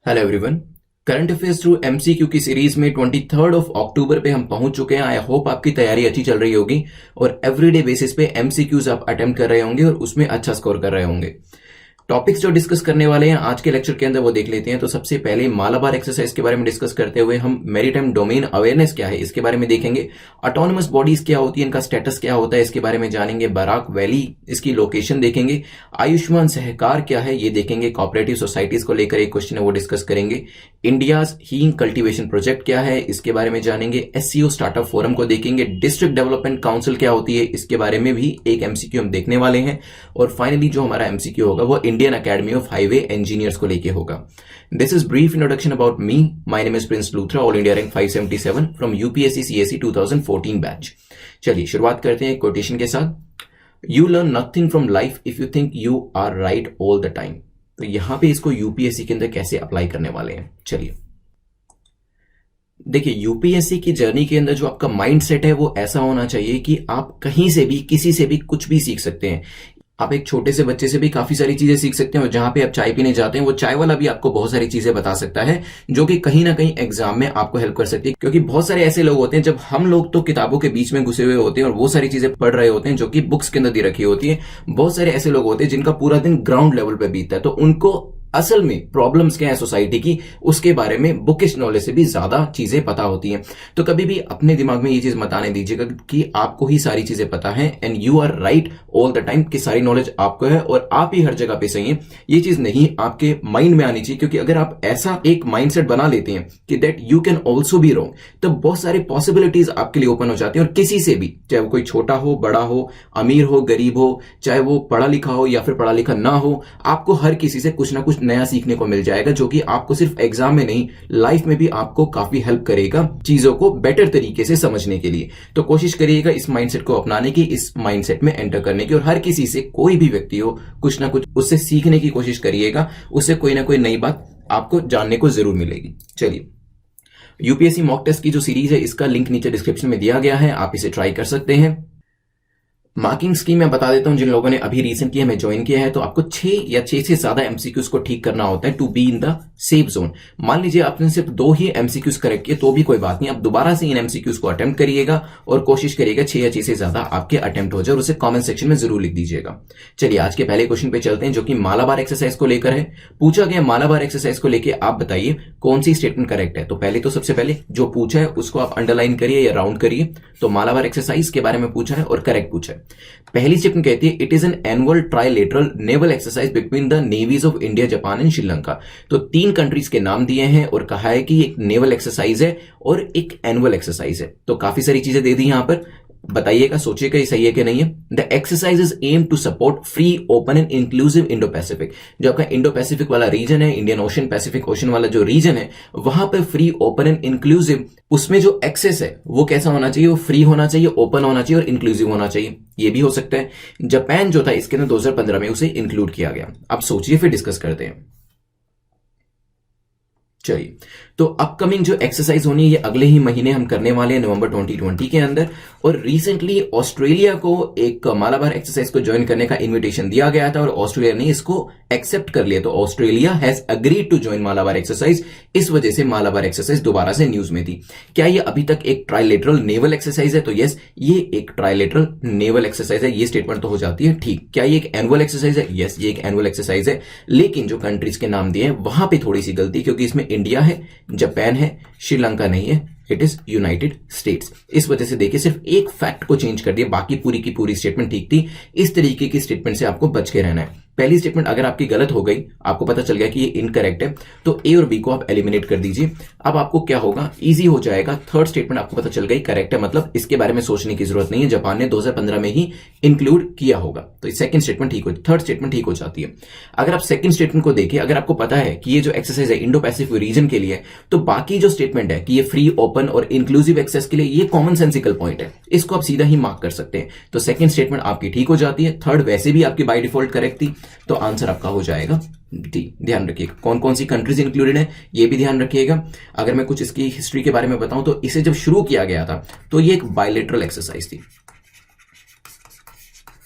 Hello everyone. Current affairs through MCQ की series में 23 अक्टूबर पे हम पहुंच चुके हैं। आई होप आपकी तैयारी अच्छी चल रही होगी और एवरीडे बेसिस पे एमसीक्यूज आप अटेम्प्ट कर रहे होंगे और उसमें अच्छा स्कोर कर रहे होंगे। टॉपिक्स जो डिस्कस करने वाले हैं आज के लेक्चर के अंदर वो देख लेते हैं। तो सबसे पहले मालाबार एक्सरसाइज के बारे में डिस्कस करते हुए हम मैरीटाइम डोमेन अवेयरनेस क्या है इसके बारे में देखेंगे। ऑटोनमस बॉडीज क्या होती है, इनका स्टेटस क्या होता है इसके बारे में जानेंगे। बराक वैली इसकी लोकेशन देखेंगे। आयुष्मान सहकार क्या है ये देखेंगे। कोऑपरेटिव सोसाइटीज को लेकर एक क्वेश्चन है वो डिस्कस करेंगे। इंडियाज हींग कल्टीवेशन प्रोजेक्ट क्या है इसके बारे में जानेंगे। एससीओ स्टार्टअप फोरम को देखेंगे। डिस्ट्रिक्ट डेवलपमेंट काउंसिल क्या होती है इसके बारे में भी एक एमसीक्यू हम देखने वाले हैं। और फाइनली जो हमारा एमसीक्यू होगा वो Indian academy of highway engineers को लेके होगा। This is brief introduction about me. My name is Prince Luthra, all India rank 577 from UPSC CSE 2014 batch. चलिए शुरुआत करते हैं कोटेशन के साथ। You learn nothing from life if you think you are right all the time. तो यहां पे इसको यूपीएससी के अंदर कैसे अप्लाई करने वाले हैं, चलिए देखिए। यूपीएससी की जर्नी के अंदर जो आपका माइंडसेट है वो ऐसा होना चाहिए कि आप कहीं से भी किसी से भी कुछ भी सीख सकते हैं। आप एक छोटे से बच्चे से भी काफी सारी चीजें सीख सकते हैं और जहां पे आप चाय पीने जाते हैं वो चाय वाला भी आपको बहुत सारी चीजें बता सकता है जो कि कहीं ना कहीं एग्जाम में आपको हेल्प कर सकती है। क्योंकि बहुत सारे ऐसे लोग होते हैं, जब हम लोग तो किताबों के बीच में घुसे हुए होते हैं और वो सारी चीजें पढ़ रहे होते हैं जो कि बुक्स के अंदर दी रखी होती है। बहुत सारे ऐसे लोग होते हैं जिनका पूरा दिन ग्राउंड लेवल पे बीतता है, तो उनको असल में प्रॉब्लम्स क्या है सोसाइटी की उसके बारे में बुकिश नॉलेज से भी ज्यादा चीजें पता होती हैं। तो कभी भी अपने दिमाग में ये चीज मत आने दीजिएगा कि आपको ही सारी चीजें पता है and you are right all the time, कि सारी नॉलेज आपको है और आप ही हर जगह पे सही है। ये चीज नहीं आपके माइंड में आनी चाहिए, क्योंकि अगर आप ऐसा एक माइंडसेट बना लेते हैं कि that you can also be wrong, तो बहुत सारी पॉसिबिलिटीज आपके लिए ओपन हो जाती हैं। और किसी से भी, चाहे वो कोई छोटा हो, बड़ा हो, अमीर हो, गरीब हो, चाहे वो पढ़ा लिखा हो या फिर पढ़ा लिखा ना हो, आपको हर किसी से कुछ ना कुछ नया सीखने को मिल जाएगा, जो कि आपको सिर्फ एग्जाम में नहीं लाइफ में भी आपको काफी हेल्प करेगा चीजों को बेटर तरीके से समझने के लिए। तो कोशिश करिएगा इस माइंडसेट को अपनाने की, इस माइंडसेट में एंटर करने की, और हर किसी से, कोई भी व्यक्ति हो, कुछ ना कुछ उससे सीखने की कोशिश करिएगा। उससे कोई ना कोई नई बात आपको जानने को जरूर मिलेगी। चलिए, यूपीएससी मॉक टेस्ट की जो सीरीज है इसका लिंक नीचे डिस्क्रिप्शन में दिया गया है, आप इसे ट्राई कर सकते हैं। मार्किंग स्कीम मैं बता देता हूं, जिन लोगों ने अभी रिसेंटली हमें ज्वाइन किया है, तो आपको 6 या 6 से ज्यादा एमसीक्यूज को ठीक करना होता है to be in the safe zone. मान लीजिए आपने सिर्फ 2 ही एमसीक्यूज करेक्ट किए तो भी कोई बात नहीं, आप दोबारा से इन एमसीक्यूज को अटेम्प्ट करिएगा और कोशिश करिएगा 6 या 6 से ज्यादा आपके अटेम्प्ट हो जाए और उसे कमेंट सेक्शन में जरूर लिख दीजिएगा। चलिए आज के पहले क्वेश्चन पे चलते हैं, जो कि मालाबार एक्सरसाइज को लेकर है। पूछा गया मालाबार एक्सरसाइज को लेकर आप बताइए कौन सी स्टेटमेंट करेक्ट है। तो पहले तो सबसे पहले जो पूछा है उसको आप अंडरलाइन करिए या राउंड करिए। तो मालाबार एक्सरसाइज के बारे में पूछा है और करेक्ट पूछा है। पहली स्टेटमेंट कहती है it is an annual trilateral naval exercise between the navies of India, Japan and Sri Lanka. तो 3 कंट्रीज के नाम दिए हैं और कहा है कि एक नेवल एक्सरसाइज है और एक एनुअल एक्सरसाइज है। तो काफी सारी चीजें दे दी यहां पर, बताइएगा, सोचिएगा ये सही है कि नहीं है। The exercise is aim to support free, open and inclusive Indo Pacific. जो आपका इंडो पैसिफिक वाला रीजन है, इंडियन ओशन पैसिफिक ओशन वाला जो रीजन है, वहां पर फ्री, ओपन एंड इंक्लूसिव, उसमें जो एक्सेस है वो कैसा होना चाहिए, वो फ्री होना चाहिए, ओपन होना चाहिए और इंक्लूसिव होना चाहिए। ये भी हो सकता है। जापान जो था इसके अंदर 2015 में उसे इंक्लूड किया गया। अब सोचिए फिर डिस्कस करते हैं। चलिए, तो अपकमिंग जो एक्सरसाइज होनी है ये अगले ही महीने हम करने वाले हैं, नवंबर 2020 के अंदर। और रिसेंटली ऑस्ट्रेलिया को एक मालाबार एक्सरसाइज को ज्वाइन करने का इनविटेशन दिया गया था और ऑस्ट्रेलिया ने इसको एक्सेप्ट कर लिया। तो Australia has agreed to join Malabar exercise. इस वजह से मालाबार एक्सरसाइज दोबारा से न्यूज में थी। क्या ये अभी तक एक ट्राइलेटरल नेवल एक्सरसाइज है? तो यस, ये एक ट्राइलेटरल नेवल एक्सरसाइज है। ये स्टेटमेंट तो हो जाती है ठीक। क्या ये एक एनुअल एक्सरसाइज है? यस, ये एक एनुअल एक्सरसाइज है। लेकिन जो कंट्रीज के नाम दिए हैं वहां पर थोड़ी सी गलती, क्योंकि इसमें इंडिया है, जापान है, श्रीलंका नहीं है, इट इज यूनाइटेड स्टेट्स। इस वजह से देखिए सिर्फ एक फैक्ट को चेंज कर दिया, बाकी पूरी की पूरी स्टेटमेंट ठीक थी। इस तरीके की स्टेटमेंट से आपको बच के रहना है। पहली स्टेटमेंट अगर आपकी गलत हो गई, आपको पता चल गया कि ये इनकरेक्ट है, तो ए और बी को आप एलिमिनेट कर दीजिए। अब आपको क्या होगा, इजी हो जाएगा। थर्ड स्टेटमेंट आपको पता चल गई करेक्ट है, मतलब इसके बारे में सोचने की जरूरत नहीं है, जापान ने 2015 में ही इंक्लूड किया होगा। तो सेकंड स्टेटमेंट ठीक हो, थर्ड स्टेटमेंट ठीक हो जाती है। अगर आप सेकंड स्टेटमेंट को देखिए, अगर आपको पता है कि ये जो एक्सरसाइज है इंडो पैसिफिक रीजन के लिए, तो बाकी जो स्टेटमेंट है कि ये फ्री, ओपन और इंक्लूसिव एक्सेस के लिए, ये कॉमन सेंसिकल पॉइंट है, इसको आप सीधा ही मार्क कर सकते हैं। तो सेकंड स्टेटमेंट आपकी ठीक हो जाती है। थर्ड वैसे भी आपकी बाय डिफॉल्ट करेक्ट थी, तो आंसर आपका हो जाएगा डी। ध्यान रखिएगा कौन कौन सी कंट्रीज इंक्लूडेड है ये भी ध्यान रखिएगा। अगर मैं कुछ इसकी हिस्ट्री के बारे में बताऊं तो इसे जब शुरू किया गया था तो ये एक बायलेटरल एक्सरसाइज थी।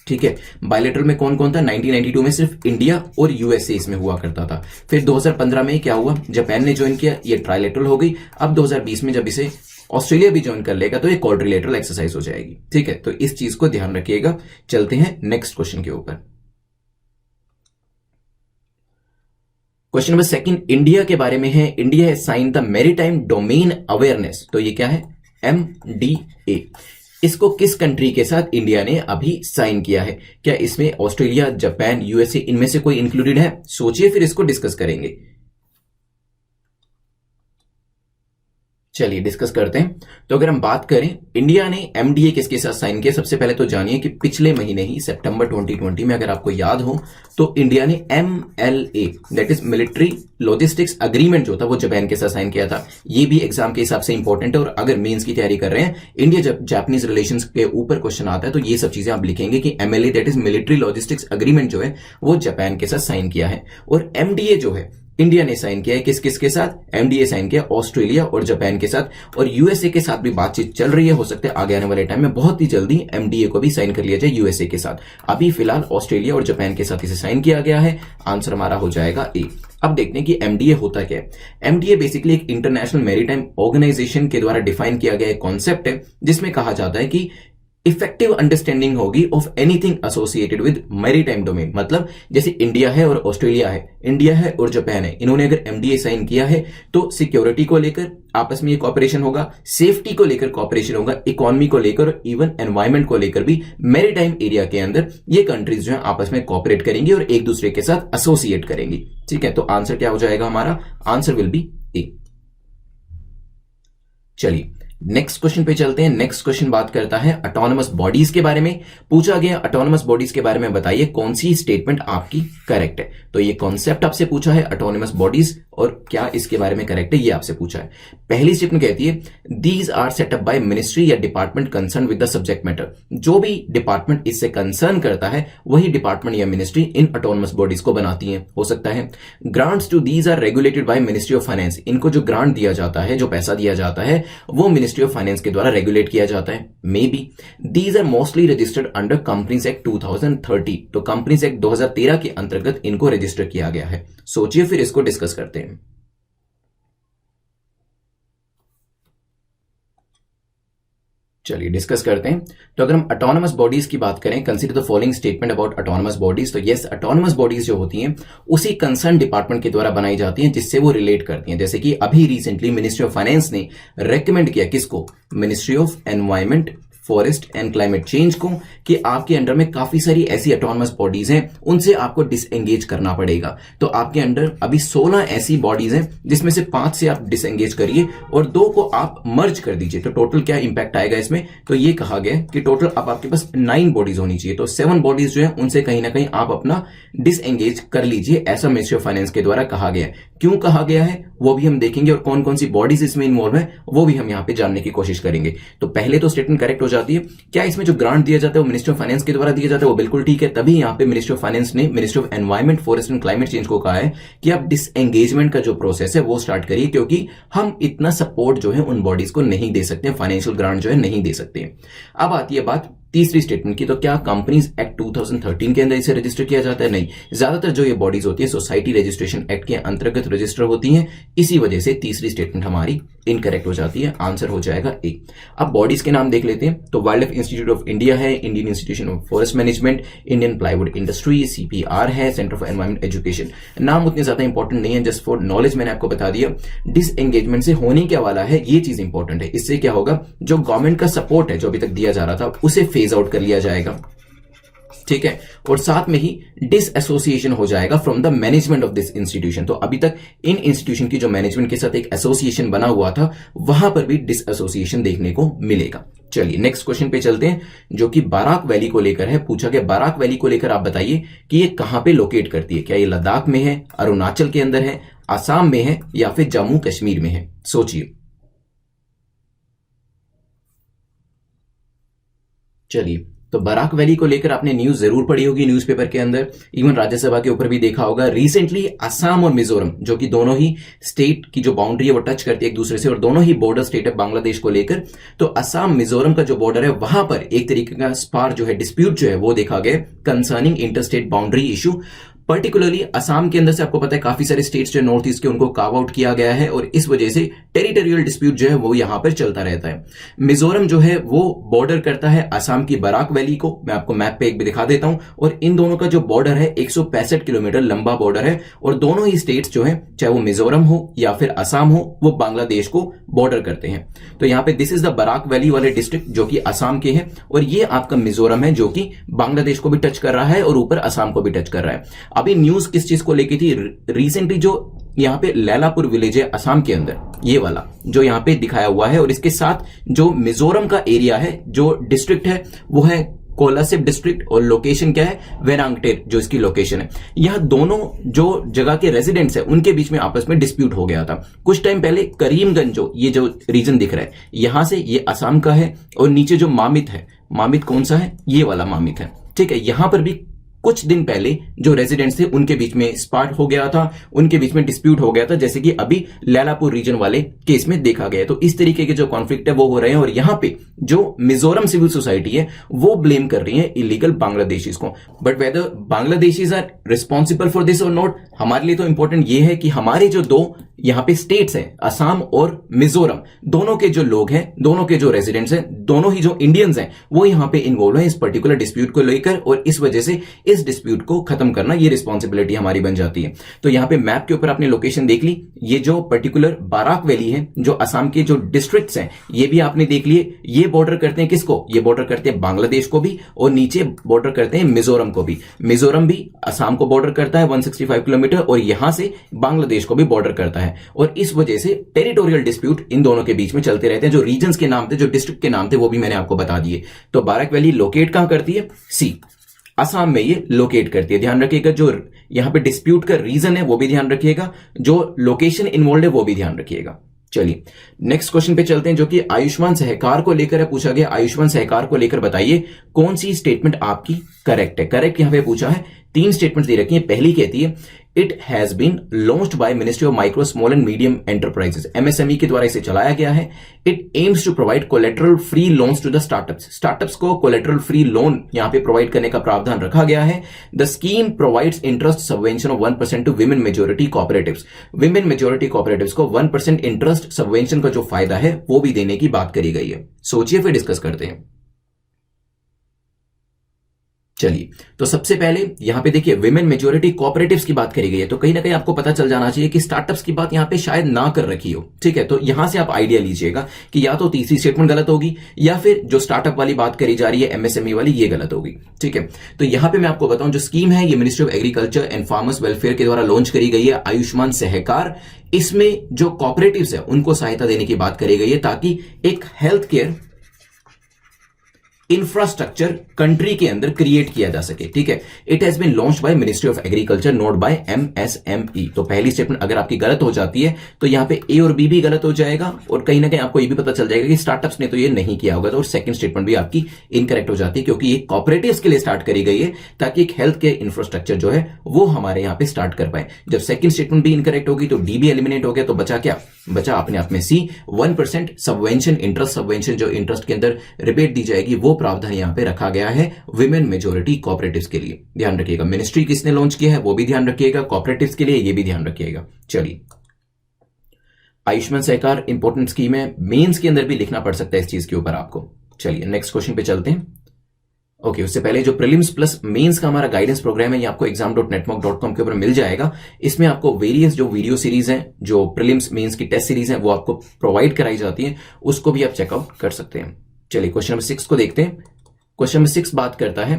ठीक है। बायलेटरल में कौन कौन था? 1992 में सिर्फ इंडिया और यूएसए इसमें हुआ करता था। फिर 2015 में क्या हुआ? जापान ने ज्वाइन किया, ये ट्राइलेटरल हो गई। अब 2020 में जब इसे ऑस्ट्रेलिया भी ज्वाइन कर लेगा तो ये क्वाड्रिलेटरल एक्सरसाइज हो जाएगी। ठीक है, तो इस चीज को ध्यान रखिएगा। चलते हैं नेक्स्ट क्वेश्चन के ऊपर। क्वेश्चन नंबर सेकंड इंडिया के बारे में है। India has sign the maritime domain awareness, तो ये क्या है? MDA। इसको किस कंट्री के साथ इंडिया ने अभी साइन किया है? क्या इसमें ऑस्ट्रेलिया, जापान, यूएसए इनमें से कोई इंक्लूडेड है? सोचिए, फिर इसको डिस्कस करेंगे। चलिए डिस्कस करते हैं। तो अगर हम बात करें इंडिया ने MDA किसके साथ साइन किया, सबसे पहले तो जानिए कि पिछले महीने ही सितंबर 2020 में, अगर आपको याद हो, तो इंडिया ने MLA that is military logistics agreement जो था वो जापान के साथ साइन किया था। ये भी एग्जाम के हिसाब से इंपॉर्टेंट है, और अगर मेंस की तैयारी कर रहे हैं, इंडिया जब जापानीज रिलेशंस के ऊपर क्वेश्चन आता है तो ये सब चीजें आप लिखेंगे कि MLA that is military logistics agreement जो है वो जापान के साथ साइन किया है। और MDA जो है इंडिया ने साइन किया है किस किस के साथ? MDA साइन किया ऑस्ट्रेलिया और जापान के साथ, और यूएसए के साथ भी बातचीत चल रही है। हो सकता है आगे आने वाले टाइम में बहुत ही जल्दी MDA को भी साइन कर लिया जाए यूएसए के साथ। अभी फिलहाल ऑस्ट्रेलिया और जापान के साथ इसे साइन किया गया है। आंसर हमारा हो जाएगा ए। अब देखते हैं कि MDA होता क्या है। MDA बेसिकली एक इंटरनेशनल मैरीटाइम ऑर्गेनाइजेशन के द्वारा डिफाइन किया गया एक कॉन्सेप्ट है, जिसमें कहा जाता है कि इफेक्टिव अंडरस्टैंडिंग होगी of anything associated with maritime domain. मतलब जैसे इंडिया है और ऑस्ट्रेलिया है, इंडिया है और जापान है, इन्होंने अगर MDA साइन किया है तो सिक्योरिटी को लेकर आपस में ये कॉपरेशन होगा, सेफ्टी को लेकर कॉपरेशन होगा, इकोनॉमी को लेकर, इवन एनवायरमेंट को लेकर भी मैरीटाइम एरिया के अंदर ये कंट्रीज जो है आपस में कॉपरेट करेंगी और एक दूसरे के साथ एसोसिएट करेंगी। ठीक है, तो आंसर क्या हो जाएगा हमारा? आंसर विल बी ए। चलिए नेक्स्ट क्वेश्चन पे चलते हैं। नेक्स्ट क्वेश्चन बात करता है ऑटोनोमस बॉडीज के बारे में। पूछा गया ऑटोनोमस बॉडीज के बारे में बताइए कौन सी स्टेटमेंट आपकी करेक्ट है। तो ये कॉन्सेप्ट आपसे पूछा है ऑटोनोमस बॉडीज, और क्या इसके बारे में करेक्ट है ये आपसे पूछा है। पहली स्टेटमेंट कहती है these are setup by ministry या department concern with the subject matter. जो भी डिपार्टमेंट इससे कंसर्न करता है वही डिपार्टमेंट या मिनिस्ट्री इन ऑटोनोमस बॉडीज को बनाती है। हो सकता है grants to these are regulated by ministry of finance. इनको जो ग्रांट दिया जाता है, जो पैसा दिया जाता है, वो मिनिस्ट्री ऑफ फाइनेंस के द्वारा रेगुलेट किया जाता है। May be these are mostly registered under companies act 2030। तो कंपनीज एक्ट 2013 के अंतर्गत इनको रजिस्टर किया गया है। सोचिए, फिर इसको डिस्कस करते हैं। चलिए डिस्कस करते हैं। तो अगर हम ऑटोनोमस बॉडीज की बात करें, consider the following statement about autonomous bodies. तो यस, ऑटोनोमस बॉडीज जो होती हैं उसी कंसर्न डिपार्टमेंट के द्वारा बनाई जाती हैं जिससे वो रिलेट करती हैं। जैसे कि अभी रिसेंटली मिनिस्ट्री ऑफ फाइनेंस ने रेकमेंड किया किसको? Ministry of environment, forest and climate change को, कि आपके अंडर में काफी सारी ऐसी ऑटोनोमस बॉडीज हैं, उनसे आपको डिसएंगेज करना पड़ेगा। तो आपके अंडर अभी 16 ऐसी बॉडीज हैं जिसमें से 5 से आप डिसएंगेज करिए और 2 को आप मर्ज कर दीजिए। तो टोटल क्या इंपैक्ट आएगा इसमें? तो ये कहा गया कि टोटल अब आपके पास 9 बॉडीज होनी चाहिए। तो 7 बॉडीज जो है उनसे कहीं ना कहीं आप अपना डिसएंगेज कर लीजिए, ऐसा मिनिस्ट्री ऑफ फाइनेंस के द्वारा कहा गया है। क्यों कहा गया है वो भी हम देखेंगे, और कौन कौन सी बॉडीज इसमें इन्वॉल्व है वो भी हम यहां पे जानने की कोशिश करेंगे। तो पहले तो स्टेटमेंट करेक्ट हो जाती है। क्या इसमें जो ग्रांट दिया जाता है वो मिनिस्ट्री ऑफ फाइनेंस के द्वारा दिया जाता है? वो बिल्कुल ठीक है। तभी यहां पे मिनिस्ट्री ऑफ फाइनेंस ने ministry of environment, forest and climate change को कहा है कि आप डिसएंगेजमेंट का जो प्रोसेस है वो स्टार्ट करिए, क्योंकि हम इतना सपोर्ट जो है उन बॉडीज को नहीं दे सकते, फाइनेंशियल ग्रांट जो है नहीं दे सकते। अब आती है बात तीसरी स्टेटमेंट की। तो क्या कंपनीज एक्ट 2013 के अंदर इसे रजिस्टर किया जाता है? नहीं, ज्यादातर जो ये बॉडीज होती है सोसाइटी रजिस्ट्रेशन एक्ट के अंतर्गत रजिस्टर होती हैं। इसी वजह से तीसरी स्टेटमेंट हमारी इनकरेक्ट हो जाती है। आंसर हो जाएगा ए। अब बॉडीज के नाम देख लेते हैं। तो wild life institute of India है, Indian institution of forest management, Indian plywood industry, CPR है, सेंटर फॉर एनवायरमेंट एजुकेशन। नाम उतने ज्यादा इंपॉर्टेंट नहीं है, जस्ट फॉर नॉलेज मैंने आपको बता दिया। डिसएंगेजमेंट से होने क्या वाला है ये चीज इंपॉर्टेंट है। इससे क्या होगा, जो गवर्नमेंट का सपोर्ट है जो अभी तक दिया जा रहा था उसे फेज आउट कर लिया जाएगा। ठीक है, और साथ में ही डिसएसोसिएशन हो जाएगा from the management of this institution. तो अभी तक इन इंस्टीट्यूशन की जो मैनेजमेंट के साथ एक एसोसिएशन बना हुआ था वहां पर भी डिसएसोसिएशन देखने को मिलेगा। चलिए नेक्स्ट क्वेश्चन पे चलते हैं, जो कि बाराक वैली को लेकर है। पूछा गया बाराक वैली को लेकर आप बताइए कि ये कहां पे लोकेट करती है। क्या ये लद्दाख में है, अरुणाचल के अंदर है, आसाम में है, या फिर जम्मू कश्मीर में है? सोचिए। चलिए तो बराक वैली को लेकर आपने न्यूज जरूर पढ़ी होगी न्यूज़पेपर के अंदर, इवन राज्यसभा के ऊपर भी देखा होगा। रिसेंटली असम और मिजोरम, जो कि दोनों ही स्टेट की जो बाउंड्री है वो टच करती है एक दूसरे से और दोनों ही बॉर्डर स्टेट है बांग्लादेश को लेकर, तो असम मिजोरम का जो बॉर्डर है वहां पर एक तरीके का स्पार जो है, डिस्प्यूट जो है वो देखा गया concerning interstate boundary issue. Particularly Assam के अंदर से आपको पता है काफी सारे स्टेट्स जो नॉर्थ ईस्ट के उनको कार्व आउट किया गया है और इस वजह से टेरिटोरियल डिस्प्यूट जो है वो यहां पर चलता रहता है। मिजोरम जो है वो बॉर्डर करता है असम की बराक वैली को, मैं आपको मैप पे एक भी दिखा देता हूं, और इन दोनों का जो बॉर्डर है 165 किलोमीटर लंबा बॉर्डर है और दोनों ही स्टेट्स जो है, चाहे वो मिजोरम हो या फिर असम हो, वो बांग्लादेश को बॉर्डर करते हैं। तो यहां पे this is the Barak valley वाले डिस्ट्रिक्ट जो कि असम के हैं और ये आपका मिजोरम है जो कि बांग्लादेश को भी टच कर रहा है और ऊपर असम को भी टच कर रहा है। अभी न्यूज किस चीज को लेकर थी, रिसेंटली जो यहां पे लैलापुर विलेज है असम के अंदर, ये वाला जो यहां पे दिखाया हुआ है, और इसके साथ जो मिजोरम का एरिया है, जो डिस्ट्रिक्ट है वो है कोलासिब डिस्ट्रिक्ट और लोकेशन क्या है, वेरांगटेर जो इसकी लोकेशन है। यह दोनों जो जगह के रेजिडेंट्स है उनके बीच में आपस में डिस्प्यूट हो गया था कुछ टाइम पहले। करीमगंज जो ये जो रीजन दिख रहा है यहां से, ये असम का है, और नीचे जो मामित है, मामित कौन सा है, ये वाला मामित है, ठीक है। यहां पर भी कुछ दिन पहले जो रेजिडेंट्स थे उनके बीच में स्पार्ट हो गया था, उनके बीच में डिस्प्यूट हो गया था, जैसे कि अभी लैलापुर रीजन वाले केस में देखा गया। तो इस तरीके के जो कॉन्फ्लिक्ट है वो हो रहे हैं और यहां पे जो मिजोरम सिविल सोसाइटी है वो ब्लेम कर रही है इलीगल बांग्लादेशीज को। But whether Bangladeshis are responsible for this और नॉट, हमारे लिए तो इंपॉर्टेंट ये है कि हमारे जो दो यहां पे स्टेट्स हैं, असम और मिजोरम, दोनों के जो लोग हैं, दोनों के जो रेजिडेंट्स हैं, दोनों ही जो इंडियंस हैं, वो यहां पे इन्वॉल्व हैं इस पर्टिकुलर डिस्प्यूट को लेकर, और इस वजह से इस डिस्प्यूट को खत्म करना ये रिस्पॉन्सिबिलिटी हमारी बन जाती है। तो यहां पे मैप के ऊपर आपने लोकेशन देख ली, ये जो पर्टिकुलर बाराक वैली है, जो असम के जो डिस्ट्रिक्ट्स हैं, ये भी आपने देख लिए। ये बॉर्डर करते हैं किसको, ये बॉर्डर करते हैं बांग्लादेश को भी, और नीचे बॉर्डर करते हैं मिजोरम को भी। मिजोरम भी असम को बॉर्डर करता है 165 किलोमीटर, और यहां से बांग्लादेश को भी बॉर्डर करता है, और इस वजह से टेरिटोरियल डिस्प्यूट इन दोनों के बीच में चलते रहते हैं। जो रीजन्स के नाम थे, जो डिस्ट्रिक्ट के नाम थे, वो भी मैंने आपको बता दिए। तो बाराक वैली लोकेट कहां करती है, सी असम में ये लोकेट करती है। ध्यान रखिएगा जो यहां पे डिस्प्यूट का रीजन है वो भी ध्यान रखिएगा, जो लोकेशन इन्वॉल्व है वो भी ध्यान रखिएगा। चलिए नेक्स्ट क्वेश्चन पे चलते हैं, जो कि आयुष्मान सहकार को लेकर है, पूछा गया आयुष्मान सहकार को लेकर बताइए कौन सी स्टेटमेंट आपकी करेक्ट है। करेक्ट यहां पे पूछा है, 3 स्टेटमेंट दे रखी है। पहली कहती है it has been launched by ministry of micro small and medium enterprises, MSME के द्वारा इसे चलाया गया है। It aims to provide collateral free loans to the startups, startups को कोलेटरल फ्री लोन यहां पे प्रोवाइड करने का प्रावधान रखा गया है। The scheme provides interest subvention of 1% to women majority cooperatives, women majority cooperatives को 1% इंटरेस्ट सबवेंशन का जो फायदा है वो भी देने की बात करी गई है। सोचिए फिर डिस्कस करते हैं। चलिए तो सबसे पहले यहां पे देखिए विमेन मेजोरिटी कोऑपरेटिव्स की बात करी गई है, तो कहीं ना कहीं आपको पता चल जाना चाहिए कि स्टार्टअप्स की बात यहां पे शायद ना कर रखी हो, ठीक है। तो यहां से आप आइडिया लीजिएगा कि या तो तीसरी स्टेटमेंट गलत होगी या फिर जो स्टार्टअप वाली बात करी जा रही है एमएसएमई वाली, ये गलत होगी, ठीक है। तो यहां पे मैं आपको बताऊं जो स्कीम है ये ministry of agriculture and farmers welfare के द्वारा लॉन्च करी गई है, आयुष्मान सहकार। इसमें जो कोऑपरेटिव्स है उनको सहायता देने की बात करी गई है ताकि एक हेल्थ केयर इंफ्रास्ट्रक्चर कंट्री के अंदर क्रिएट किया जा सके, ठीक है। It has been launched by ministry of agriculture not by MSME. तो पहली स्टेटमेंट अगर आपकी गलत हो जाती है तो यहां पे ए और बी भी गलत हो जाएगा, और कहीं ना कहीं आपको ये भी पता चल जाएगा कि स्टार्टअप्स ने तो ये नहीं किया होगा, तो सेकंड स्टेटमेंट भी आपकी इनकरेक्ट हो जाती है, क्योंकि ये कॉपरेटिव्स के लिए स्टार्ट करी गई है ताकि एक हेल्थ केयर इंफ्रास्ट्रक्चर जो है वो हमारे यहां पे स्टार्ट कर पाए। जब सेकंड स्टेटमेंट भी इनकरेक्ट होगी तो डी भी एलिमिनेट हो गया, तो बचा क्या, बचा अपने आप में सी 1% सबवेंशन, इंटरेस्ट सबवेंशन, जो इंटरेस्ट के अंदर रिबेट दी जाएगी वो प्रावधान यहां पे रखा गया है विमेन मेजोरिटी कोऑपरेटिव्स के लिए। ध्यान रखिएगा मिनिस्ट्री किसने लॉन्च किया है वो भी ध्यान रखिएगा, कोऑपरेटिव्स के लिए ये भी ध्यान रखिएगा। चलिए आयुष्मान सहकार इंपॉर्टेंट स्कीम है, मेंस के अंदर भी लिखना पड़ सकता है इस चीज के ऊपर आपको। चलिए नेक्स्ट क्वेश्चन पे चलते हैं। ओके उससे पहले जो प्रीलिम्स प्लस मेंस का हमारा गाइडेंस प्रोग्राम है ये आपको exam.netmock.com के ऊपर मिल जाएगा। इसमें आपको वेरियस जो वीडियो सीरीज हैं, जो प्रीलिम्स मेंस की टेस्ट सीरीज हैं वो आपको प्रोवाइड कराई जाती है, उसको भी आप चेकआउट कर सकते हैं। चलिए क्वेश्चन नंबर 6 को देखते हैं। क्वेश्चन नंबर 6 बात करता है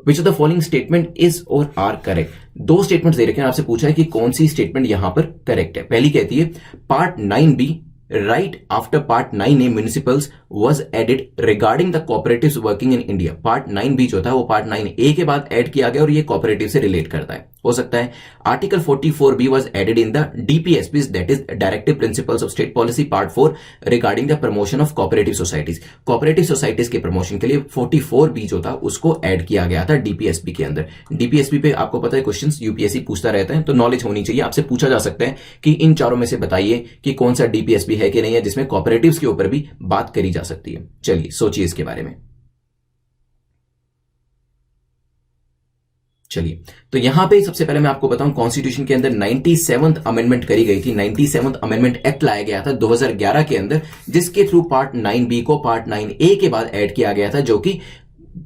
which of the following statement is और आर करेक्ट। 2 स्टेटमेंट दे रखे हैं, आपसे पूछा है कि कौन सी स्टेटमेंट यहां पर करेक्ट है। पहली कहती है part 9B right after part 9A municipals was added regarding the cooperatives working in India। Part 9B जो था वो पार्ट 9A के बाद ऐड किया गया और ये कोऑपरेटिव से रिलेट करता है। हो सकता है। Article 44B was added in the DPSPs, that is directive principles of state policy part 4 regarding the promotion of cooperative societies. Cooperative societies के प्रमोशन के लिए 44B जो था उसको ऐड किया गया था डीपीएसपी के अंदर। डीपीएसपी पे आपको पता है क्वेश्चंस यूपीएससी पूछता रहता है, तो नॉलेज होनी चाहिए, आपसे पूछा जा सकता है कि इन चारों में से बताइए कि कौन सा डीपीएसपी है कि नहीं है जिसमें कोऑपरेटिव्स के ऊपर भी बात करी जा सकती है। चलिए सोचिए इसके बारे में। चलिए तो यहां पे सबसे पहले मैं आपको बताऊं, कॉन्स्टिट्यूशन के अंदर 97th अमेंडमेंट करी गई थी। 97th अमेंडमेंट एक्ट लाया गया था 2011 के अंदर, जिसके थ्रू पार्ट 9B को पार्ट 9A के बाद ऐड किया गया था, जो कि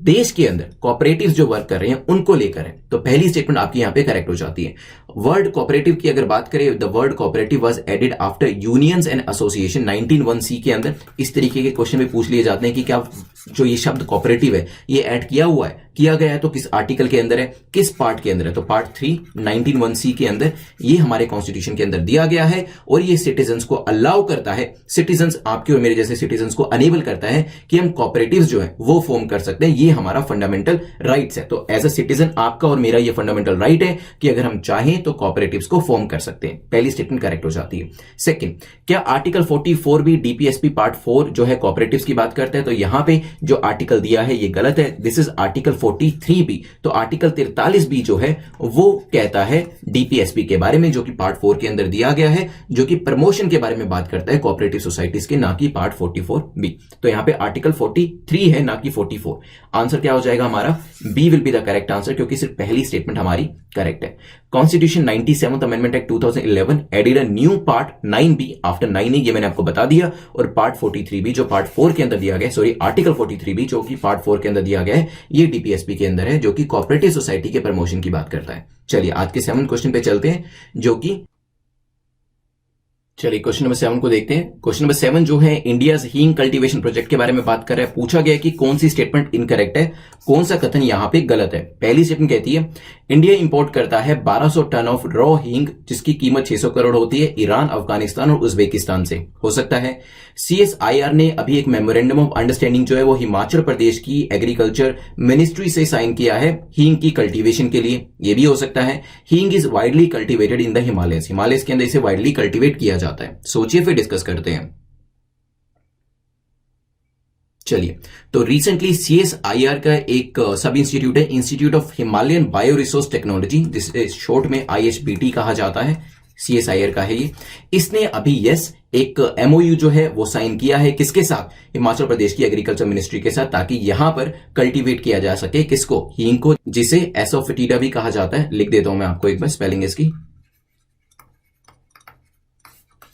देश के अंदर कोऑपरेटिव्स जो वर्क कर रहे हैं उनको लेकर है। तो पहली स्टेटमेंट आपकी यहां पे करेक्ट हो जाती है। वर्ड कोऑपरेटिव की अगर बात करें, the word cooperative was added after unions and association 19(1)(c) के अंदर। इस तरीके के क्वेश्चन में पूछ लिए जाते हैं कि क्या जो ये शब्द कोऑपरेटिव है ये ऐड किया हुआ है, किया गया है तो किस आर्टिकल के अंदर है, किस पार्ट के अंदर है। तो पार्ट 3 19(1)(c) के अंदर ये हमारे कॉन्स्टिट्यूशन के अंदर दिया गया है, और ये सिटीजन्स को अलाउ करता है, सिटीजन्स आपके और मेरे जैसे सिटीजन्स को अनेबल करता है कि हम कोऑपरेटिव्स जो है वो फॉर्म कर सकते हैं। ये हमारा फंडामेंटल राइट्स है। तो एज अ सिटीजन आपका और मेरा ये फंडामेंटल राइट है कि अगर हम चाहें तो कोऑपरेटिव्स को फॉर्म कर सकते हैं। पहली स्टेटमेंट करेक्ट हो जाती है। सेकंड, क्या आर्टिकल 44B डीपीएसपी पार्ट 4 जो है कोऑपरेटिव्स की बात करते हैं, तो यहां पे जो आर्टिकल दिया है ये गलत है। This is article 43B। तो आर्टिकल 43B जो है वो कहता है डीपीएसपी के बारे में, जो कि पार्ट 4 के अंदर दिया गया है, जो कि प्रमोशन के बारे में बात करता है कोऑपरेटिव सोसाइटीज के, ना कि पार्ट 44B। तो यहां पे आर्टिकल 43 है, ना कि 44। आंसर क्या हो जाएगा हमारा? B will be the correct answer, क्योंकि सिर्फ पहली स्टेटमेंट हमारी करेक्ट है। Constitution 97th amendment act 2011 added a new part 9B after 9A, ये मैंने आपको बता दिया। और पार्ट 43B जो पार्ट 4 के अंदर दिया गया, सॉरी आर्टिकल 43B जो कि पार्ट 4 के अंदर दिया गया है, ये डीपीएसपी के अंदर है, जो कि कोऑपरेटिव सोसाइटी के प्रमोशन की बात करता है। चलिए आज के 7th क्वेश्चन पे चलते हैं, जो कि चलिए क्वेश्चन नंबर 7 को देखते हैं। क्वेश्चन नंबर 7 जो है इंडियाज हींग कल्टीवेशन प्रोजेक्ट के बारे में बात कर रहा है। पूछा गया कि कौन सी स्टेटमेंट इनकरेक्ट है, कौन सा कथन यहां पे गलत है। पहली स्टेटमेंट कहती है इंडिया इंपोर्ट करता है 1200 टन ऑफ रॉ हींग, जिसकी कीमत 600 करोड़ होती है, ईरान, अफगानिस्तान और उज्बेकिस्तान से। हो सकता है। CSIR ने अभी एक मेमोरेंडम ऑफ अंडरस्टैंडिंग जो है वो हिमाचल प्रदेश की एग्रीकल्चर मिनिस्ट्री से साइन किया है हींग की कल्टीवेशन के लिए, ये भी हो सकता है। हींग is widely cultivated in the Himalayas, Himalayas के अंदर इसे वाइडली कल्टीवेट किया जाता है। सोचिए फिर डिस्कस करते हैं। चलिए तो रिसेंटली CSIR का एक सब इंस्टीट्यूट है, institute of Himalayan bio resource technology, जिसे शॉर्ट में IHBT कहा जाता है, CSIR का है ये। इसने अभी एक MOU जो है वो साइन किया है, किसके साथ? हिमाचल प्रदेश की एग्रीकल्चर मिनिस्ट्री के साथ, ताकि यहां पर कल्टीवेट किया जा सके किसको? हींग को, जिसे एसोफिटिडा भी कहा जाता है। लिख देता हूं मैं आपको एक बार स्पेलिंग इसकी,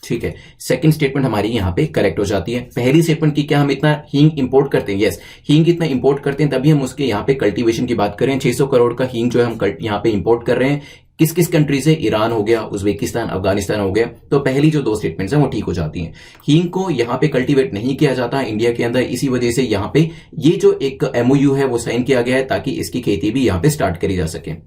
ठीक है। सेकंड स्टेटमेंट हमारी यहां पे करेक्ट हो जाती है। पहली स्टेटमेंट की क्या हम इतना हींग इंपोर्ट करते हैं? यस, हींग इतना इंपोर्ट करते हैं तभी हम उसके यहां पे कल्टीवेशन की बात करें। 600 करोड़ का हींग जो है हम यहां पे इंपोर्ट कर रहे हैं। किस किस कंट्री से? ईरान हो गया, उज्बेकिस्तान, अफगानिस्तान हो गया। तो पहली जो 2 स्टेटमेंट्स हैं वो ठीक हो जाती हैं। हींग को यहां पे कल्टीवेट नहीं किया जाता इंडिया के अंदर, इसी वजह से यहां पे ये जो एक MOU है वो साइन किया गया है, ताकि इसकी खेती भी यहां पे स्टार्ट करी जा सके।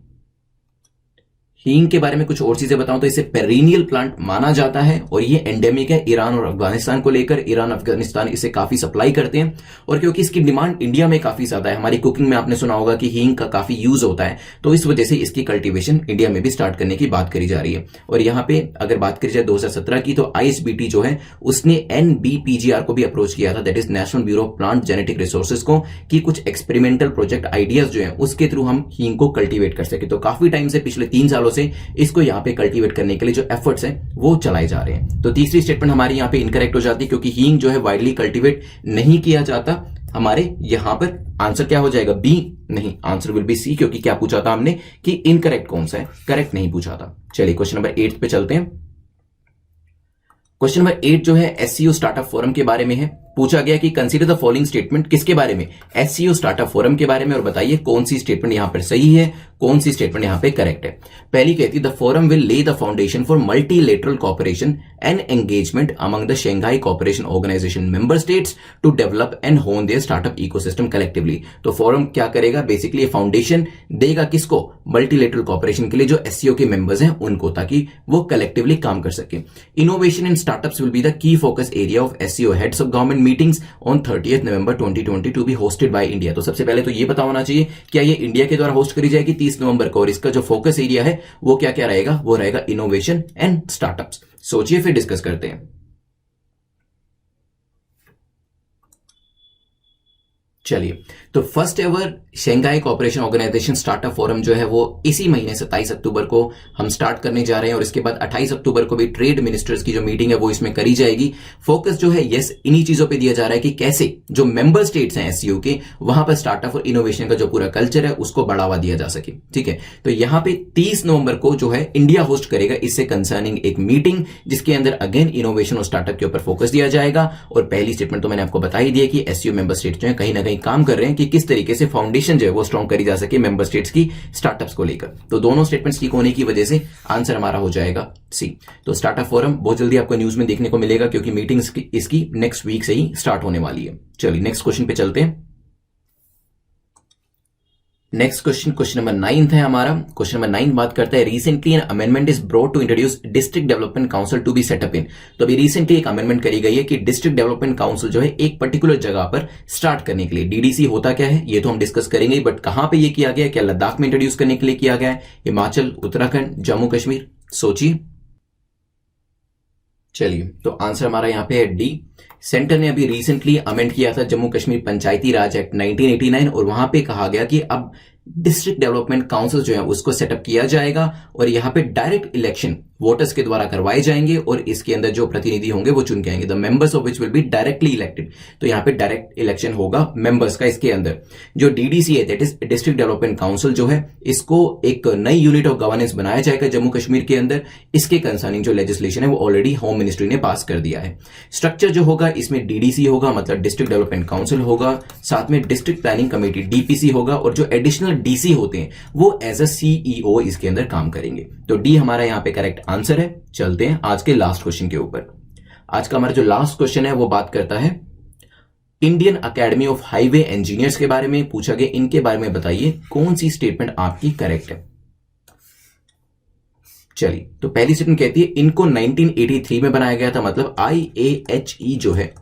हींग के बारे में कुछ और चीजें बताऊं तो इसे पेरिनियल प्लांट माना जाता है, और ये एंडेमिक है ईरान और अफगानिस्तान को लेकर। ईरान, अफगानिस्तान इसे काफी सप्लाई करते हैं, और क्योंकि इसकी डिमांड इंडिया में काफी ज्यादा है, हमारी कुकिंग में आपने सुना होगा कि हींग का काफी यूज होता है, तो इस वजह से इसकी कल्टीवेशन इंडिया में भी स्टार्ट करने की बात करी जा रही है। और यहां पे अगर बात करी जाए 2017 की, तो IHBT जो है उसने NBPGR को भी अप्रोच किया था, that is national bureau of plant genetic resources को, कि कुछ एक्सपेरिमेंटल प्रोजेक्ट आइडियाज जो है उसके थ्रू हम हींग को कल्टीवेट कर सके। तो काफी टाइम से, पिछले 3 सालों से इसको यहां पे कल्टीवेट करने के लिए जो एफर्ट्स हैं वो चलाए जा रहे हैं। तो तीसरी स्टेटमेंट हमारी यहां पे इनकरेक्ट हो जाती है, क्योंकि हींग जो है वाइडली कल्टीवेट नहीं किया जाता। हमारे यहां पर आंसर क्या हो जाएगा? बी नहीं, आंसर विल बी सी, क्योंकि क्या पूछा था हमने कि इनकरेक्ट कौन सा है, करेक्ट नहीं पूछा था। चलिए क्वेश्चन नंबर 8 पे चलते हैं। क्वेश्चन नंबर 8 जो है SCO स्टार्टअप फोरम के बारे में है। पूछा गया कि कंसीडर द फॉलोइंग स्टेटमेंट, किसके बारे में? SCO स्टार्टअप फोरम के बारे में, और बताइए कौन सी स्टेटमेंट यहां पर सही है, कौन सी स्टेटमेंट यहां पे करेक्ट है। पहली कहती है the forum will lay the foundation for multilateral cooperation and engagement among the Shanghai cooperation organization member states to develop and hone their startup ecosystem collectively. तो फोरम क्या करेगा? बेसिकली फाउंडेशन देगा किसको? मल्टीलेटरल कोऑपरेशन के लिए जो SCO के members हैं उनको, ताकि वो कलेक्टिवली काम कर सके। Innovation in startups will be the key focus area of SCO heads of government meetings on 30th November 2020 to be hosted by India. तो सबसे पहले तो ये पता होना चाहिए क्या ये इंडिया के द्वारा होस्ट करी जाएगी 30 नवंबर को, और इसका जो फोकस एरिया है वो क्या क्या रहेगा, वो रहेगा इनोवेशन एंड स्टार्टअप्स। सोचिए फिर डिस्कस करते हैं। चलिए, तो first ever Shanghai cooperation organization startup forum जो है वो इसी महीने 27 अक्टूबर को हम स्टार्ट करने जा रहे हैं, और इसके बाद 28 अक्टूबर को भी ट्रेड मिनिस्टर्स की जो मीटिंग है वो इसमें करी जाएगी। फोकस जो है यस इन्हीं चीजों पे दिया जा रहा है कि कैसे जो मेंबर स्टेट्स हैं एससीओ के, वहां पर स्टार्टअप और इनोवेशन का जो पूरा कल्चर है उसको बढ़ावा दिया जा सके। ठीक है, तो यहां पे 30 नवंबर को जो है इंडिया होस्ट करेगा इससे कंसर्निंग एक मीटिंग, जिसके अंदर अगेन इनोवेशन और स्टार्टअप के ऊपर फोकस दिया जाएगा। और पहली स्टेटमेंट तो मैंने आपको बता ही दिया कि एससीओ मेंबर स्टेट जो है कहीं ना कहीं काम कर रहे हैं कि किस तरीके से फाउंडेशन जो है वो स्ट्रॉन्ग करी जा सके मेंबर स्टेट्स की स्टार्टअप्स को लेकर। तो दोनों स्टेटमेंट्स ठीक होने की वजह से आंसर हमारा हो जाएगा सी। तो स्टार्टअप फोरम बहुत जल्दी आपको न्यूज में देखने को मिलेगा, क्योंकि मीटिंग्स इसकी नेक्स्ट वीक से ही स्टार्ट होने वाली है। चलिए नेक्स्ट क्वेश्चन पे चलते हैं। नेक्स्ट क्वेश्चन नंबर 9 है हमारा। क्वेश्चन नंबर 9 बात करता है recently an amendment is brought to introduce district development council to be setup in. तो अभी रिसेंटली एक अमेंडमेंट करी गई है कि डिस्ट्रिक्ट डेवलपमेंट काउंसिल जो है एक पर्टिकुलर जगह पर स्टार्ट करने के लिए, डीडीसी होता क्या है ये तो हम डिस्कस करेंगे, बट कहां पर यह किया गया, क्या लद्दाख में इंट्रोड्यूस करने के लिए किया गया है, हिमाचल, उत्तराखंड, जम्मू कश्मीर, सोचिए। चलिए, तो आंसर हमारा यहां पे है डी। सेंटर ने अभी रिसेंटली अमेंड किया था जम्मू कश्मीर पंचायती राज एक्ट 1989, और वहां पे कहा गया कि अब डिस्ट्रिक्ट डेवलपमेंट काउंसिल जो है उसको सेटअप किया जाएगा, और यहां पे डायरेक्ट इलेक्शन वोटर्स के द्वारा करवाए जाएंगे, और इसके अंदर जो प्रतिनिधि होंगे वो चुन के आएंगे, the members of which will be directly elected. तो यहां पे डायरेक्ट इलेक्शन होगा मेंबर्स का। इसके अंदर जो डीडीसी है, that is district development council जो है, इसको एक नई यूनिट ऑफ गवर्नेंस बनाया जाएगा जम्मू कश्मीर के अंदर। इसके कंसर्निंग जो लेजिस्लेशन है वो ऑलरेडी होम मिनिस्ट्री ने पास कर दिया है। स्ट्रक्चर जो होगा इसमें डीडीसी होगा, मतलब डिस्ट्रिक्ट डेवलपमेंट काउंसिल होगा, साथ में डिस्ट्रिक्ट प्लानिंग कमेटी डीपीसी होगा, और जो एडिशनल डीसी होते हैं वो एज अ सीईओ इसके अंदर काम करेंगे। तो डी हमारा यहां पे करेक्ट आंसर है। चलते हैं आज के लास्ट क्वेश्चन के ऊपर। आज का हमारा जो लास्ट क्वेश्चन है वो बात करता है Indian academy of highway engineers के बारे में। पूछा गया इनके बारे में बताइए कौन सी स्टेटमेंट आपकी करेक्ट है। चलिए, तो पहली स्टेटमेंट कहती है इनको 1983 में बनाया गया था, मतलब IAHE जो है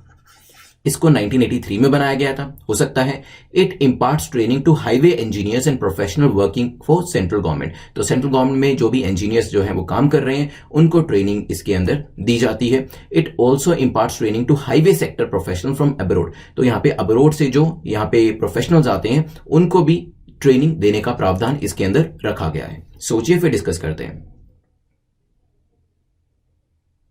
इसको 1983 में बनाया गया था। हो सकता है it imparts training to highway engineers and professional working for central government. तो सेंट्रल गवर्नमेंट में जो भी इंजीनियर्स जो है वो काम कर रहे हैं उनको ट्रेनिंग इसके अंदर दी जाती है। It also imparts training to highway sector professional from abroad. तो यहाँ पे अब्रोड से जो यहाँ पे प्रोफेशनल्स आते हैं उनको भी ट्रेनिंग देने का प्रावधान इसके अंदर रखा गया है। सोचिए फिर डिस्कस करते हैं।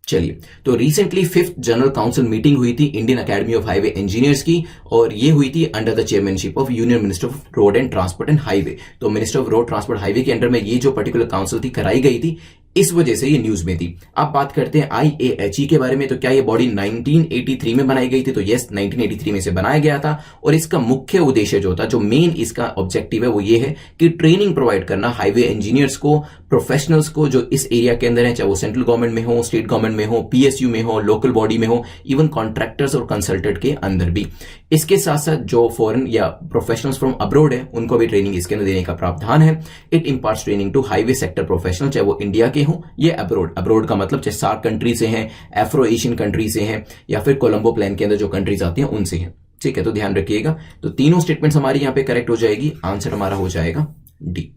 चलिए, तो recently 5th general council meeting हुई थी Indian academy of highway engineers की, और ये हुई थी under the chairmanship of union minister of road and transport and highway. तो minister of road transport highway के अंडर में ये जो पर्टिकुलर काउंसिल थी कराई गई थी, इस वजह से ये न्यूज में थी। अब बात करते हैं IAHE के बारे में। तो क्या ये बॉडी 1983 में बनाई गई थी? तो यस, 1983 में से बनाया गया था, और इसका मुख्य उद्देश्य जो था, जो मेन इसका ऑब्जेक्टिव है वो ये है कि ट्रेनिंग प्रोवाइड करना हाईवे इंजीनियर्स को, प्रोफेशनल्स को जो इस एरिया के अंदर है, चाहे वो सेंट्रल गवर्नमेंट में हो, स्टेट गवर्नमेंट में हो, PSU में हो, लोकल बॉडी में हो, इवन कॉन्ट्रैक्टर्स और कंसल्टेंट के अंदर भी। इसके साथ साथ जो फॉरेन या प्रोफेशनल्स फ्रॉम अब्रोड है उनको भी ट्रेनिंग इसके अंदर देने का प्रावधान है। It imparts training to highway sector professional, चाहे वो इंडिया के हो या अब्रोड। अब्रोड का मतलब चाहे सार्क कंट्री से हैं, एफ्रो एशियन कंट्री से हैं, या फिर कोलंबो प्लान के अंदर जो कंट्रीज आती हैं उनसे हैं। ठीक है, तो ध्यान रखिएगा। तो तीनों स्टेटमेंट्स हमारी यहां पे करेक्ट हो जाएगी। आंसर हमारा हो जाएगा डी।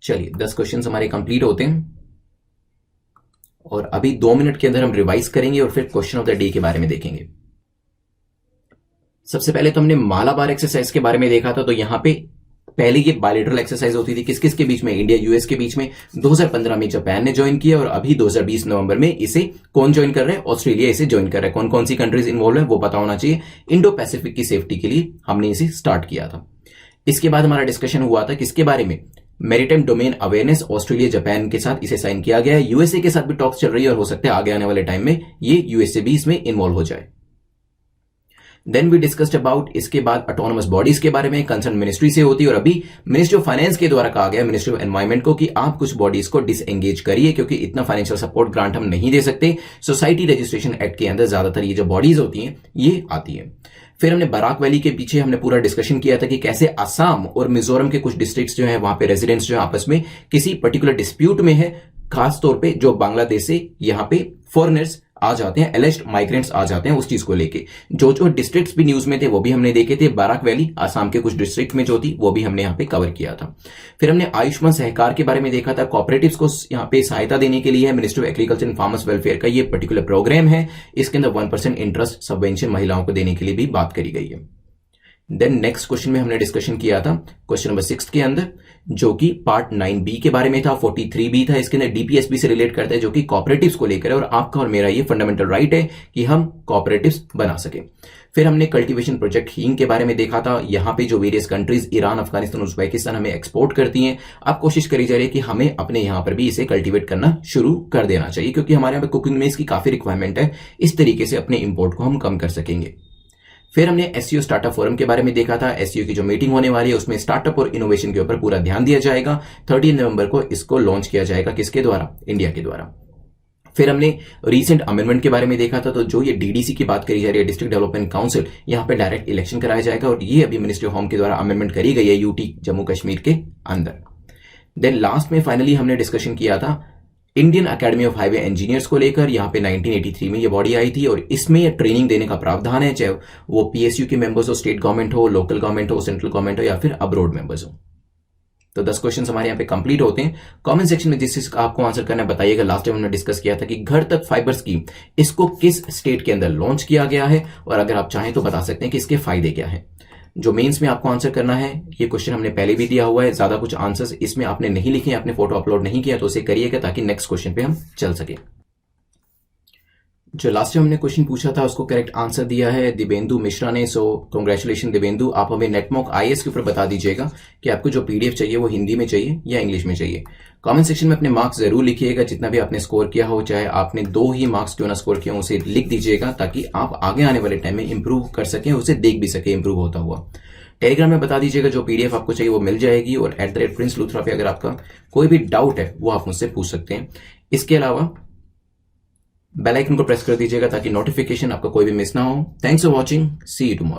चलिए, 10 क्वेश्चन हमारे कंप्लीट होते हैं, और अभी 2 मिनट के अंदर हम रिवाइज करेंगे और फिर क्वेश्चन ऑफ द डे के बारे में देखेंगे। सबसे पहले तो हमने मालाबार एक्सरसाइज के बारे में देखा था। तो यहां पे पहले ये बायलैटरल एक्सरसाइज होती थी, किस किस के बीच में? इंडिया यूएस के बीच में। 2015 में जापान ने ज्वाइन किया, और अभी 2020 नवंबर में इसे कौन ज्वाइन कर रहे हैं? ऑस्ट्रेलिया इसे ज्वाइन कर रहा है। कौन कौन सी कंट्रीज इन्वॉल्व है वो पता होना चाहिए। इंडो पैसिफिक की सेफ्टी के लिए हमने इसे स्टार्ट किया था। इसके बाद हमारा डिस्कशन हुआ था किसके बारे में? Maritime domain awareness. Australia Japan के साथ इसे साइन किया गया है। यूएसए के साथ भी टॉक्स चल रही है, और हो सकता है आगे आने वाले टाइम में ये यूएसए भी इसमें इन्वॉल्व हो जाए। देन वी डिस्कस्ड अबाउट, इसके बाद ऑटोनोमस बॉडीज के बारे में, कंसर्न मिनिस्ट्री से होती है, और अभी मिनिस्ट्री ऑफ फाइनेंस के द्वारा कहा गया मिनिस्ट्री ऑफ एनवायरमेंट को कि आप कुछ बॉडीज को डिसएंगेज करिए, क्योंकि इतना फाइनेंशियल सपोर्ट ग्रांट हम नहीं दे सकते। सोसाइटी रजिस्ट्रेशन एक्ट के अंदर ज्यादातर ये जो बॉडीज होती हैं ये आती है। फिर हमने बराक वैली के पीछे हमने पूरा डिस्कशन किया था कि कैसे असम और मिजोरम के कुछ डिस्ट्रिक्ट्स जो है वहां पे रेजिडेंट्स जो है आपस में किसी पर्टिकुलर डिस्प्यूट में है, खास तौर पे जो बांग्लादेश से यहां पे फॉरेनर्स आ जाते हैं, एलिस्ड माइग्रेंट्स आ जाते हैं उस चीज को लेके। जो जो डिस्ट्रिक्ट्स भी न्यूज में थे वो भी हमने देखे थे। बाराक वैली आसाम के कुछ डिस्ट्रिक्ट में जो थी वो भी हमने यहाँ पे कवर किया था। फिर हमने आयुष्मान सहकार के बारे में देखा था। कॉपरेटिव्स को यहाँ पे सहायता देने के लिए ministry of agriculture and farmers welfare का ये पर्टिकुलर प्रोग्राम है। इसके अंदर 1% इंटरेस्ट सबवेंशन महिलाओं को देने के लिए भी बात करी गई है। देन नेक्स्ट क्वेश्चन में हमने डिस्कशन किया था क्वेश्चन नंबर 6 के अंदर, जो कि पार्ट 9B के बारे में था। 43B था, इसके अंदर डीपीएसबी से रिलेट करता है, जो कि कॉपरेटिव्स को लेकर है और आपका और मेरा ये फंडामेंटल राइट है कि हम कॉपरेटिव्स बना सके। फिर हमने कल्टीवेशन प्रोजेक्ट हींग के बारे में देखा था। यहां पे जो various countries Iran, Afghanistan, Uzbekistan हमें एक्सपोर्ट करती हैं, अब कोशिश करी जा रही है कि हमें अपने यहां पर भी इसे कल्टीवेट करना शुरू कर देना चाहिए, क्योंकि हमारे यहाँ पे कुकिंग में इसकी काफी रिक्वायरमेंट है। इस तरीके से अपने इंपोर्ट को हम कम कर सकेंगे। फिर हमने एससीओ स्टार्टअप फोरम के बारे में देखा था। एससीओ की जो मीटिंग होने वाली है उसमें स्टार्टअप और इनोवेशन के ऊपर पूरा ध्यान दिया जाएगा। 30 नवंबर को इसको लॉन्च किया जाएगा। किसके द्वारा? इंडिया के द्वारा। फिर हमने रीसेंट अमेंडमेंट के बारे में देखा था। तो जो ये डीडीसी की बात करी जा रही है, डिस्ट्रिक्ट डेवलपमेंट काउंसिल, यहां पे डायरेक्ट इलेक्शन कराया जाएगा और ये अभी मिनिस्ट्री ऑफ होम के द्वारा अमेंडमेंट करी गई है यूटी जम्मू कश्मीर के अंदर। देन लास्ट में फाइनली हमने डिस्कशन किया था Indian academy of highway engineers को लेकर। यहां पे 1983 में ये बॉडी आई थी और इसमें ट्रेनिंग देने का प्रावधान है, चाहे वो पीएसयू के मेंबर्स हो, स्टेट गवर्नमेंट हो, लोकल गवर्नमेंट हो, सेंट्रल गवर्नमेंट हो या फिर अब्रोड मेंबर्स हो। तो 10 क्वेश्चन हमारे यहाँ पे कंप्लीट होते हैं। कमेंट सेक्शन में जिस चीज आपको आंसर करना है बताइएगा। लास्ट टाइम हमने डिस्कस किया था कि घर तक फाइबर स्कीम, इसको किस स्टेट के अंदर लॉन्च किया गया है, और अगर आप चाहें तो बता सकते हैं कि इसके फायदे क्या है। जो मेंस में आपको आंसर करना है, ये क्वेश्चन हमने पहले भी दिया हुआ है। ज्यादा कुछ आंसर्स इसमें आपने नहीं लिखे, आपने फोटो अपलोड नहीं किया, तो उसे करिएगा ताकि नेक्स्ट क्वेश्चन पे हम चल सके। जो लास्ट टाइम हमने क्वेश्चन पूछा था उसको करेक्ट आंसर दिया है दिवेंदु मिश्रा ने। सो कांग्रेचुलेशन दिवेंदु। आप हमें नेटमॉक आईएएस के ऊपर बता दीजिएगा कि आपको जो पीडीएफ चाहिए वो हिंदी में चाहिए या इंग्लिश में चाहिए। कमेंट सेक्शन में अपने मार्क्स जरूर लिखिएगा, जितना भी आपने स्कोर किया हो, चाहे आपने 2 ही मार्क्स क्यों ना स्कोर किया हो, उसे लिख दीजिएगा ताकि आप आगे आने वाले टाइम में इंप्रूव कर सकें, उसे देख भी सके इंप्रूव होता हुआ। टेलीग्राम में बता दीजिएगा जो पीडीएफ आपको चाहिए वो मिल जाएगी, और @प्रिंस लूथरा पे अगर आपका कोई भी डाउट है वो आप मुझसे पूछ सकते हैं। इसके अलावा बेल आइकन को प्रेस कर दीजिएगा ताकि नोटिफिकेशन आपका कोई भी मिस ना हो। Thanks for watching, see you tomorrow.